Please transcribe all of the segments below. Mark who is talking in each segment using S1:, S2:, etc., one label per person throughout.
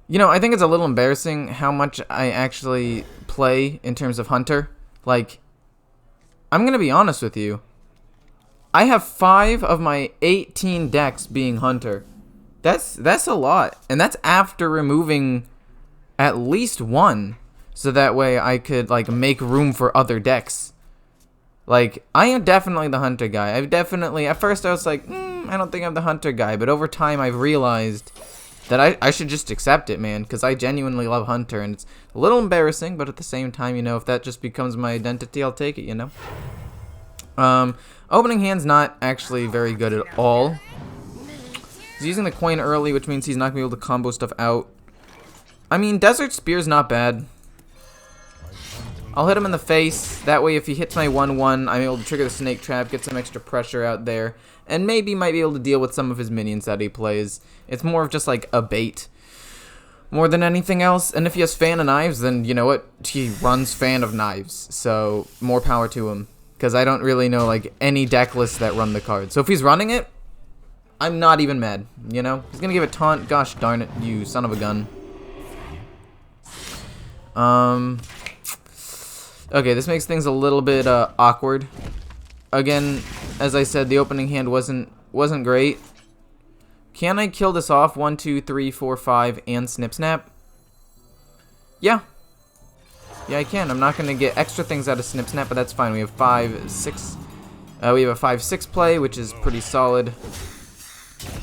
S1: You know, I think it's a little embarrassing how much I actually play in terms of Hunter. Like, I'm going to be honest with you. I have 5 of my 18 decks being Hunter. That's a lot. And that's after removing at least one. So that way I could, like, make room for other decks. Like, I am definitely the Hunter guy. I've definitely... At first I was like, I don't think I'm the Hunter guy. But over time I've realized that I should just accept it, man. Because I genuinely love Hunter. And it's a little embarrassing, but at the same time, you know, if that just becomes my identity, I'll take it, you know? Opening hand's not actually very good at all. He's using the coin early, which means he's not going to be able to combo stuff out. I mean, Desert Spear's not bad. I'll hit him in the face. That way, if he hits my 1-1, I'm able to trigger the Snake Trap, get some extra pressure out there, and maybe might be able to deal with some of his minions that he plays. It's more of just like a bait more than anything else. And if he has Fan of Knives, then you know what? He runs Fan of Knives, so more power to him. Because I don't really know like any deck lists that run the card. So if he's running it, I'm not even mad, you know? He's gonna give it Taunt. Gosh darn it, you son of a gun. Okay, this makes things a little bit awkward. Again, as I said, the opening hand wasn't great. Can I kill this off? 1, 2, 3, 4, 5, and Snip Snap? Yeah. Yeah, I can. I'm not gonna get extra things out of Snip Snap, but that's fine. We have 5, 6. We have a 5-6 play, which is pretty solid.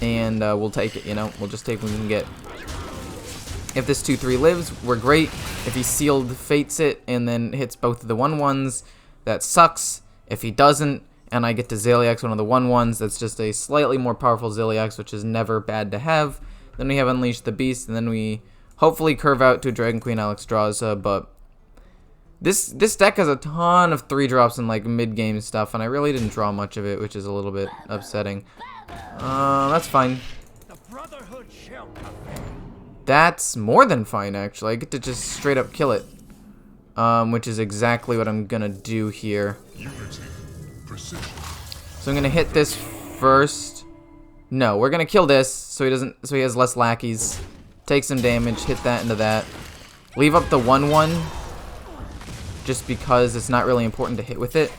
S1: And we'll take it, you know? We'll just take what we can get. If this 2-3 lives, we're great. If he sealed fates it and then hits both of the 1-1s, that sucks. If he doesn't, and I get to Ziliax one of the 1-1s, that's just a slightly more powerful Ziliax, which is never bad to have. Then we have Unleash the Beast, and then we hopefully curve out to Dragon Queen Alexstrasza, but this deck has a ton of 3-drops and like mid-game stuff, and I really didn't draw much of it, which is a little bit upsetting. That's fine. That's more than fine, actually. I get to just straight up kill it. Which is exactly what I'm gonna do here. So I'm gonna hit this first. No, we're gonna kill this so he has less lackeys. Take some damage, hit that into that. Leave up the 1-1 just because it's not really important to hit with it.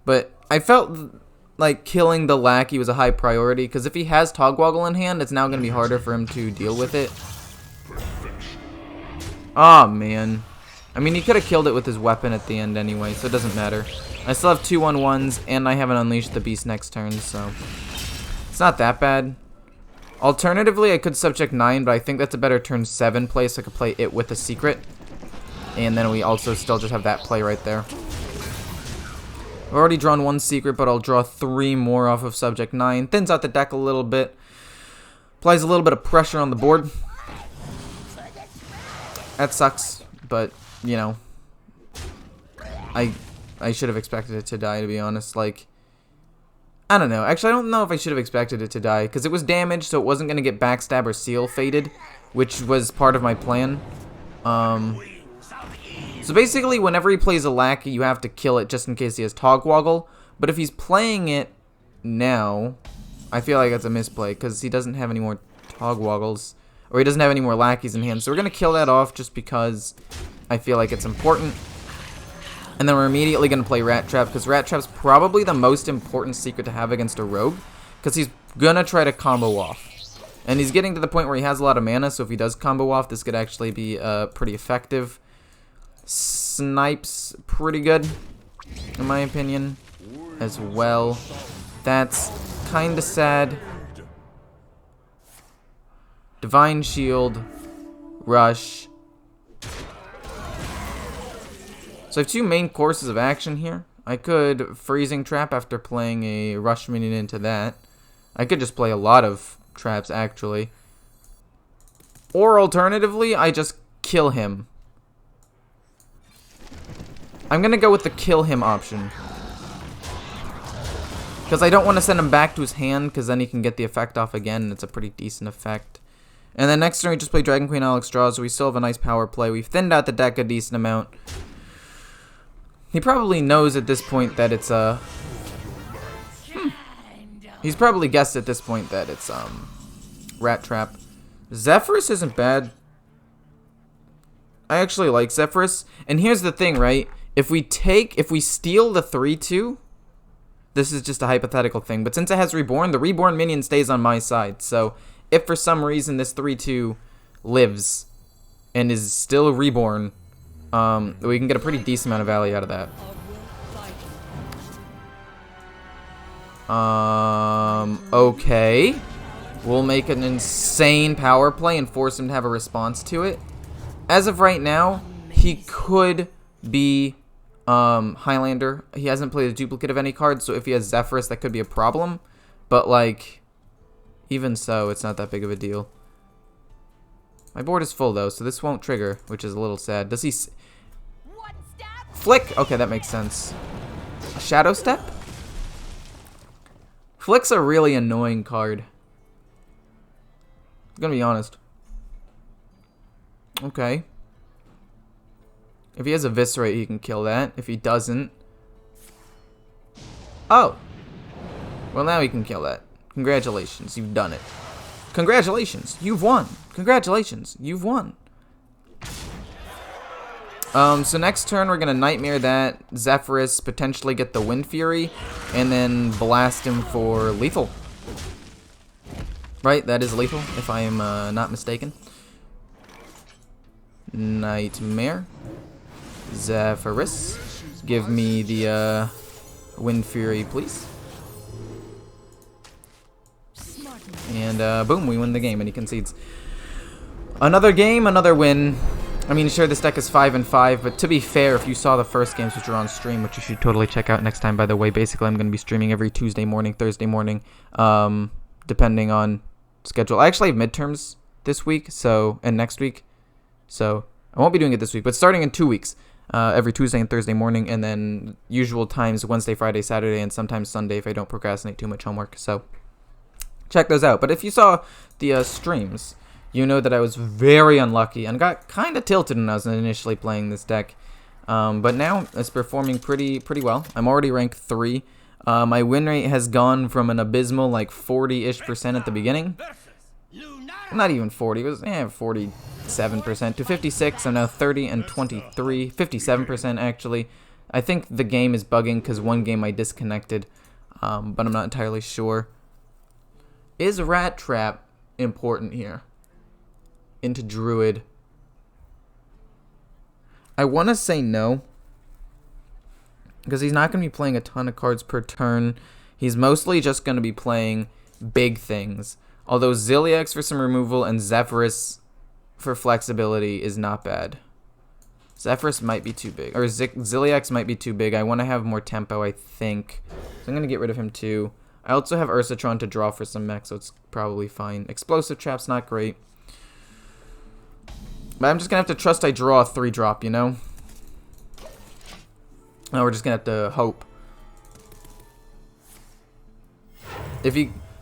S1: But I felt like killing the lackey was a high priority, because if he has Togwaggle in hand, it's now gonna be harder for him to deal with it. Oh man. I mean, he could have killed it with his weapon at the end anyway, so it doesn't matter. I still have 2 1-1s, and I haven't unleashed the beast next turn, so it's not that bad. Alternatively, I could subject 9, but I think that's a better turn 7 play, so I could play it with a secret. And then we also still just have that play right there. I've already drawn 1 secret, but I'll draw 3 more off of subject 9. Thins out the deck a little bit. Applies a little bit of pressure on the board. That sucks, but, you know, I should have expected it to die, to be honest. Like, I don't know. Actually, I don't know if I should have expected it to die, because it was damaged, so it wasn't going to get backstab or seal fated, which was part of my plan. So basically, whenever he plays a lackey, you have to kill it just in case he has Togwaggle. But if he's playing it now, I feel like that's a misplay, because he doesn't have any more Togwaggles. Or he doesn't have any more lackeys in hand. So we're going to kill that off just because I feel like it's important. And then we're immediately going to play Rat Trap, because Rat Trap's probably the most important secret to have against a rogue, because he's going to try to combo off. And he's getting to the point where he has a lot of mana, so if he does combo off, this could actually be pretty effective. Snipe's pretty good, in my opinion, as well. That's kind of sad. Divine Shield, Rush. So I have 2 main courses of action here. I could Freezing Trap after playing a Rush minion into that. I could just play a lot of traps, actually. Or alternatively, I just kill him. I'm going to go with the kill him option. Because I don't want to send him back to his hand, because then he can get the effect off again, and it's a pretty decent effect. And then next turn we just play Dragon Queen Alexstrasza, so we still have a nice power play. We've thinned out the deck a decent amount. He probably knows at this point that it's He's probably guessed at this point that it's Rat Trap. Zephyrus isn't bad. I actually like Zephyrus. And here's the thing, right? If we steal the 3/2, this is just a hypothetical thing, but since it has Reborn, the Reborn minion stays on my side. So if for some reason this 3/2 lives and is still Reborn, we can get a pretty decent amount of value out of that. Okay. We'll make an insane power play and force him to have a response to it. As of right now, he could be Highlander. He hasn't played a duplicate of any card, so if he has Zephyrus, that could be a problem. But, like, even so, it's not that big of a deal. My board is full, though, so this won't trigger, which is a little sad. Does he... Flick! Okay, that makes sense. Shadow Step? Flick's a really annoying card. I'm gonna be honest. Okay. If he has Eviscerate, he can kill that. If he doesn't... Oh! Well, now he can kill that. Congratulations, you've done it. Congratulations, you've won. Congratulations, you've won. So next turn, we're gonna Nightmare that, Zephyrus, potentially get the Wind Fury, and then blast him for lethal. Right, that is lethal, if I am not mistaken. Nightmare. Zephyrus. Give me the Wind Fury, please. And boom, we win the game, and he concedes. Another game, another win. I mean, sure, this deck is 5-5, but to be fair, if you saw the first games which are on stream, which you should totally check out next time, by the way, basically I'm going to be streaming every Tuesday morning, Thursday morning, depending on schedule. I actually have midterms this week, and next week, so I won't be doing it this week, but starting in 2 weeks, every Tuesday and Thursday morning, and then usual times Wednesday, Friday, Saturday, and sometimes Sunday if I don't procrastinate too much homework, so check those out. But if you saw the streams, you know that I was very unlucky and got kind of tilted when I was initially playing this deck. But now it's performing pretty well. I'm already ranked 3. My win rate has gone from an abysmal like 40-ish% at the beginning. Not even 40. It was 47% to 56. I'm now 30 and 23. 57% actually. I think the game is bugging because one game I disconnected, but I'm not entirely sure. Is Rat Trap important here? Into Druid. I want to say no, because he's not going to be playing a ton of cards per turn. He's mostly just going to be playing big things. Although Ziliax for some removal and Zephyrus for flexibility is not bad. Zephyrus might be too big, or Ziliax might be too big. I want to have more tempo, I think. So I'm going to get rid of him too. I also have Ursatron to draw for some mech, so it's probably fine. Explosive Trap's not great. But I'm just going to have to trust I draw a 3-drop, you know? No, we're just going to have to hope.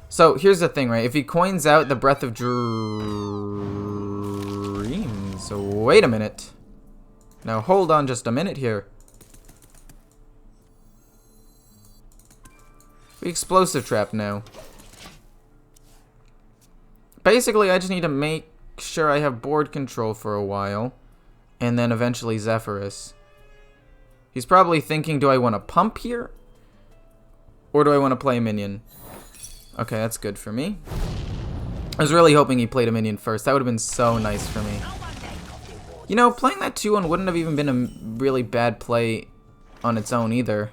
S1: So, here's the thing, right? If he coins out the Breath of Dreams... So, wait a minute. Now, hold on just a minute here. We Explosive Trap now. Basically, I just need to make sure I have board control for a while, and then eventually Zephyrus. He's probably thinking, do I want to pump here, or do I want to play a minion? Okay, that's good for me. I was really hoping he played a minion first. That would have been so nice for me. You know, playing that 2-1 wouldn't have even been a really bad play on its own either.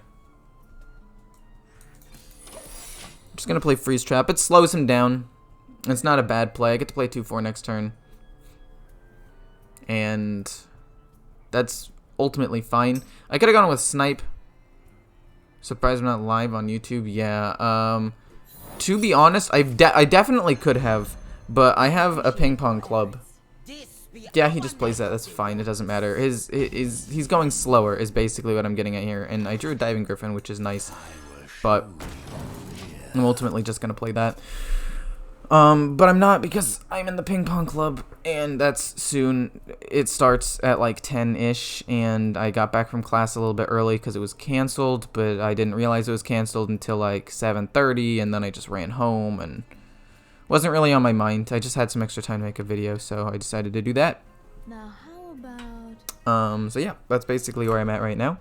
S1: I'm just gonna play Freeze Trap. It slows him down. It's not a bad play. I get to play 2-4 next turn. And that's ultimately fine. I could have gone with Snipe. Surprised I'm not live on YouTube. Yeah. To be honest, I definitely could have. But I have a ping pong club. Yeah, he just plays that. That's fine. It doesn't matter. He's going slower is basically what I'm getting at here. And I drew a Diving Griffin, which is nice. But I'm ultimately just going to play that. But I'm not, because I'm in the ping pong club, and that's soon. It starts at like 10-ish, and I got back from class a little bit early because it was canceled, but I didn't realize it was canceled until like 7:30, and then I just ran home, and wasn't really on my mind. I just had some extra time to make a video, so I decided to do that.
S2: Now how about
S1: So yeah, that's basically where I'm at right now.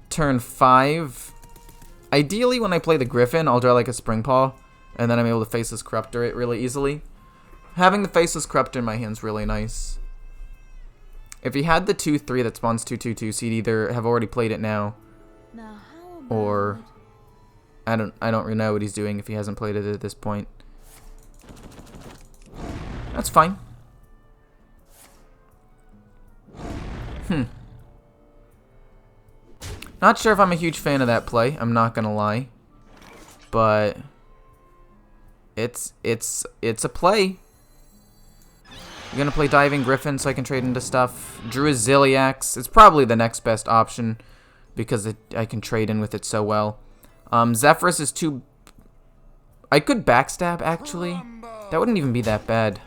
S1: Turn 5. Ideally, when I play the Griffin, I'll draw like a Spring Paw, and then I'm able to Faceless Corruptor it really easily. Having the Faceless Corruptor in my hand's really nice. If he had the 2/3 that spawns 2/2/2, so he'd either have already played it now, or I don't really know what he's doing if he hasn't played it at this point. That's fine. Not sure if I'm a huge fan of that play, I'm not gonna lie. But it's a play. I'm gonna play Diving Griffin so I can trade into stuff. Drew a Ziliax. It's probably the next best option because I can trade in with it so well. Zephyrus is too... I could backstab, actually. That wouldn't even be that bad.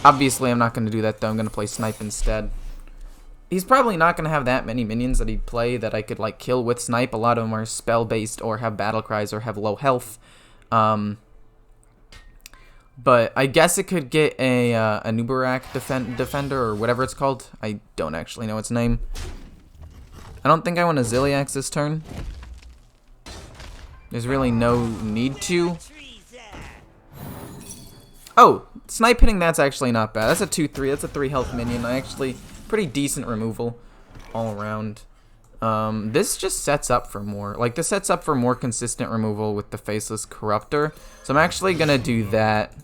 S1: Obviously, I'm not going to do that, though. I'm going to play Snipe instead. He's probably not going to have that many minions that he'd play that I could, like, kill with Snipe. A lot of them are spell-based or have battle cries or have low health. But I guess it could get a Nubarak Defender or whatever it's called. I don't actually know its name. I don't think I want a Ziliax this turn. There's really no need to. Oh, Snipe hitting that's actually not bad. That's a 2/3. That's a 3 health minion. Actually, pretty decent removal all around. This just sets up for more. Like, this sets up for more consistent removal with the Faceless Corruptor. So I'm actually going to do that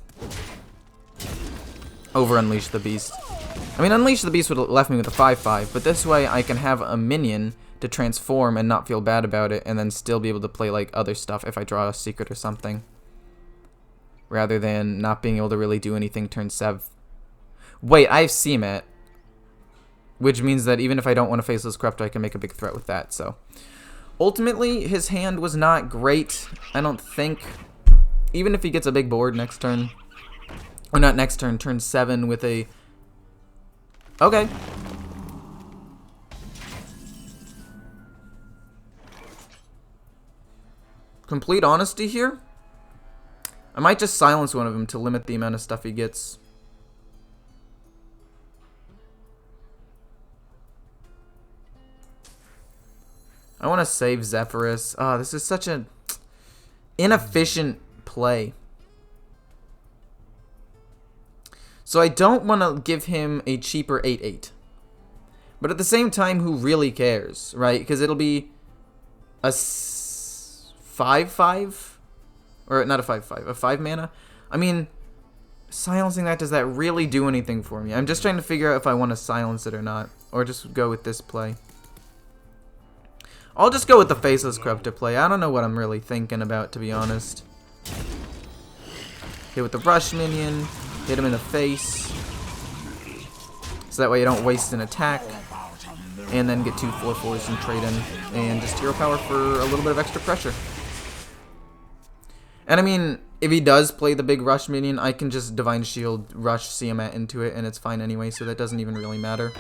S1: over Unleash the Beast. I mean, Unleash the Beast would have left me with a 5/5, but this way I can have a minion to transform and not feel bad about it, and then still be able to play, like, other stuff if I draw a secret or something. Rather than not being able to really do anything turn 7. Wait, I have CMAT. Which means that even if I don't want a Faceless Corruptor, I can make a big threat with that, so. Ultimately, his hand was not great, I don't think. Even if he gets a big board next turn. Or not next turn, turn 7 with a... Okay. Complete honesty here. I might just silence one of them to limit the amount of stuff he gets. I want to save Zephyrus. Oh, this is such an inefficient play. So I don't want to give him a cheaper 8/8. But at the same time, who really cares, right? Because it'll be a 5/5? Or not a 5/5, a 5 mana? I mean, silencing that, does that really do anything for me? I'm just trying to figure out if I want to silence it or not. Or just go with this play. I'll just go with the Faceless Corruptor play. I don't know what I'm really thinking about, to be honest. Hit with the Rush minion. Hit him in the face. So that way you don't waste an attack. And then get 2 4/4s and trade in. And just hero power for a little bit of extra pressure. And I mean, if he does play the big Rush minion, I can just Divine Shield, Rush, Siamat into it, and it's fine anyway, so that doesn't even really matter.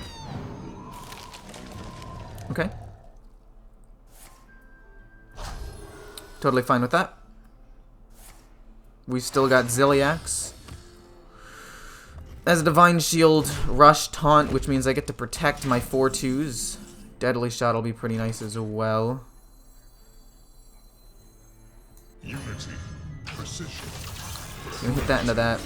S1: Okay. Totally fine with that. We've still got Ziliax. As a Divine Shield, Rush, Taunt, which means I get to protect my 4/2s. Deadly Shot will be pretty nice as well. Unity. Precision. Gonna hit that into that.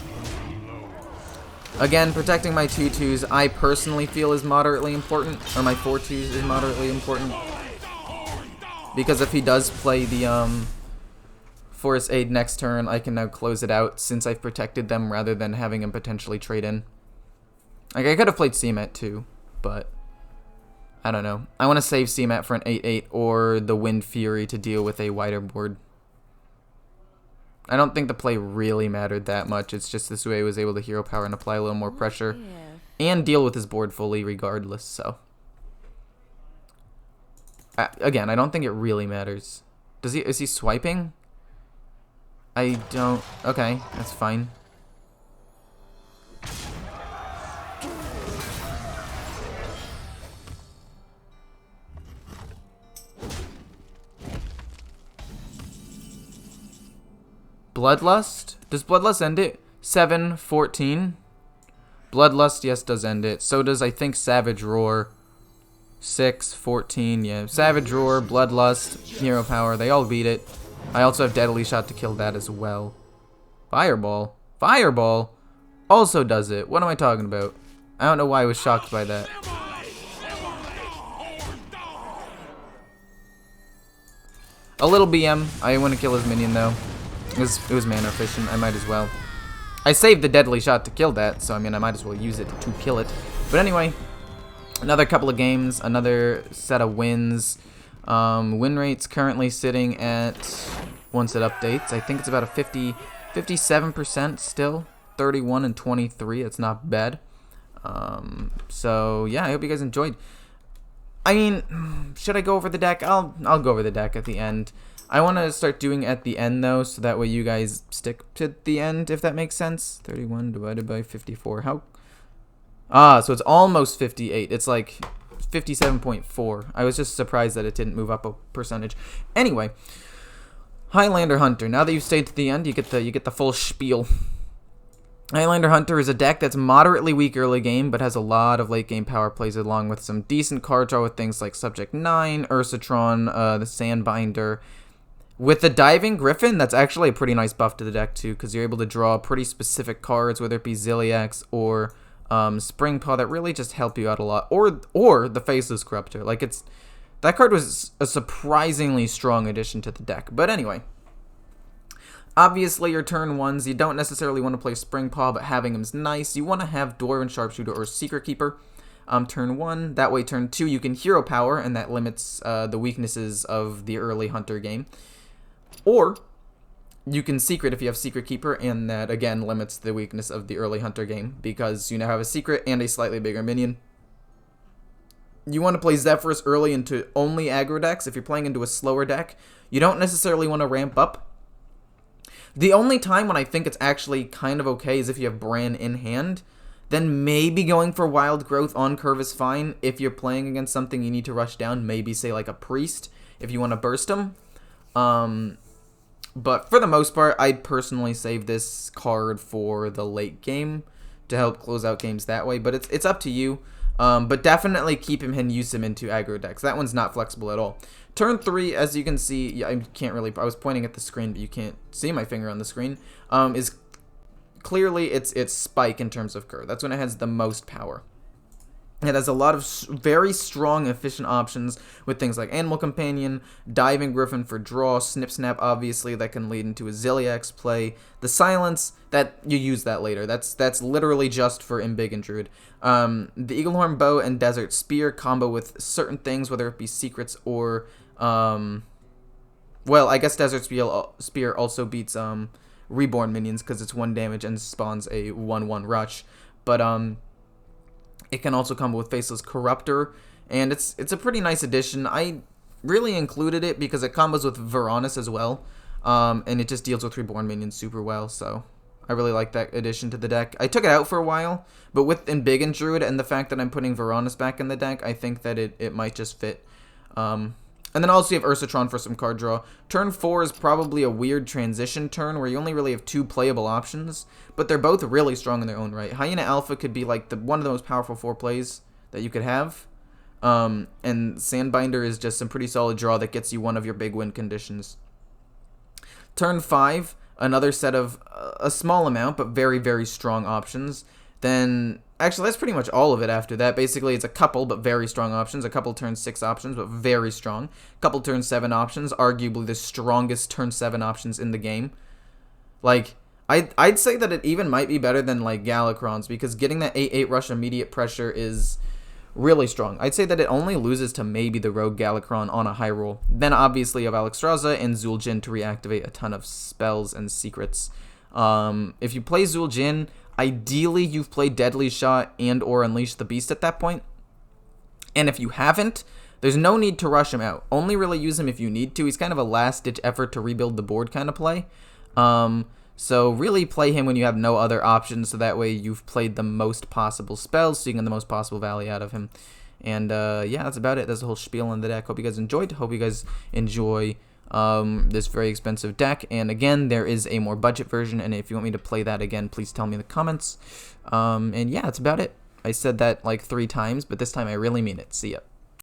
S1: Again, protecting my 2/2s I personally feel is moderately important, or my 4/2s is moderately important. Because if he does play the Force Aid next turn, I can now close it out since I've protected them rather than having him potentially trade in. Like, I could have played CMAT too, but I don't know. I want to save CMAT for an 8/8 or the Wind Fury to deal with a wider board. I don't think the play really mattered that much. It's just this way I was able to hero power and apply a little more pressure and deal with his board fully regardless, so. Again, I don't think it really matters. Is he swiping? I don't... Okay, that's fine. Bloodlust? Does Bloodlust end it? 7/14. Bloodlust, yes, does end it. So does, I think, Savage Roar. 6, 14, yeah. Savage Roar, Bloodlust, Hero Power, they all beat it. I also have Deadly Shot to kill that as well. Fireball? Fireball also does it. What am I talking about? I don't know why I was shocked by that. A little BM. I want to kill his minion, though. It was mana efficient. I might as well. I saved the Deadly Shot to kill that, so I mean, I might as well use it to kill it. But anyway, another couple of games, another set of wins. Win rate's currently sitting at, once it updates, I think it's about a 57% still. 31 and 23. It's not bad. So yeah, I hope you guys enjoyed. I mean, should I go over the deck? I'll go over the deck at the end. I want to start doing at the end though, so that way you guys stick to the end, if that makes sense. 31 divided by 54. So it's almost 58. It's like 57.4. I was just surprised that it didn't move up a percentage. Anyway, Highlander Hunter. Now that you've stayed to the end, you get the full spiel. Highlander Hunter is a deck that's moderately weak early game, but has a lot of late game power plays along with some decent card draw with things like Subject 9, Ursatron, the Sandbinder. With the Diving Griffin, that's actually a pretty nice buff to the deck too, because you're able to draw pretty specific cards, whether it be Ziliax or Springpaw, that really just help you out a lot. Or the Faceless Corruptor. Like, that card was a surprisingly strong addition to the deck. But anyway, obviously your turn ones, you don't necessarily want to play Springpaw, but having him is nice. You want to have Dwarven Sharpshooter or Secret Keeper turn 1. That way turn 2 you can Hero Power, and that limits the weaknesses of the early Hunter game. Or you can Secret if you have Secret Keeper, and that again limits the weakness of the early Hunter game, because you now have a Secret and a slightly bigger minion. You want to play Zephyrus early into only aggro decks. If you're playing into a slower deck, you don't necessarily want to ramp up. The only time when I think it's actually kind of okay is if you have Bran in hand. Then maybe going for Wild Growth on curve is fine. If you're playing against something you need to rush down, maybe say like a Priest if you want to burst him. But for the most part, I'd personally save this card for the late game to help close out games that way. But it's up to you. But definitely keep him and use him into aggro decks. That one's not flexible at all. Turn 3, as you can see, yeah, I was pointing at the screen, but you can't see my finger on the screen, is clearly its spike in terms of curve. That's when it has the most power. It has a lot of very strong, efficient options with things like Animal Companion, Diving Griffin for draw, Snip Snap, obviously, that can lead into a Ziliax play. The Silence, that you use that later. That's literally just for Imbig and Druid. The Eaglehorn Bow and Desert Spear combo with certain things, whether it be secrets or, well, I guess Desert Spear also beats Reborn minions because it's 1 damage and spawns a 1/1 rush. But, it can also combo with Faceless Corruptor, and it's a pretty nice addition. I really included it because it combos with Varanus as well, and it just deals with Reborn minions super well, so I really like that addition to the deck. I took it out for a while, but with Embig and Druid and the fact that I'm putting Varanus back in the deck, I think that it might just fit. And then also you have Ursatron for some card draw. Turn 4 is probably a weird transition turn where you only really have 2 playable options, but they're both really strong in their own right. Hyena Alpha could be like one of the most powerful 4 plays that you could have. And Sandbinder is just some pretty solid draw that gets you one of your big win conditions. Turn 5, another set of a small amount, but very, very strong options. Then, actually, that's pretty much all of it after that. Basically, it's a couple, but very strong options. A couple turn 6 options, but very strong. A couple turn 7 options, arguably the strongest turn 7 options in the game. Like, I'd say that it even might be better than, like, Galakrons, because getting that 8/8 rush immediate pressure is really strong. I'd say that it only loses to maybe the Rogue Galakron on a high roll. Then, obviously, you have Alexstrasza and Zul'jin to reactivate a ton of spells and secrets. If you play Zul'jin, ideally you've played Deadly Shot and or Unleash the Beast at that point. And if you haven't, there's no need to rush him out. Only really use him if you need to. He's kind of a last-ditch effort to rebuild the board kind of play. So really play him when you have no other options, so that way you've played the most possible spells, so you can get the most possible value out of him. And yeah, that's about it. That's the whole spiel on the deck. Hope you guys enjoyed. Hope you guys enjoy this very expensive deck. And again, there is a more budget version, and if you want me to play that again, please tell me in the comments. And yeah, that's about it. I said that like 3 times, but this time I really mean it. See ya.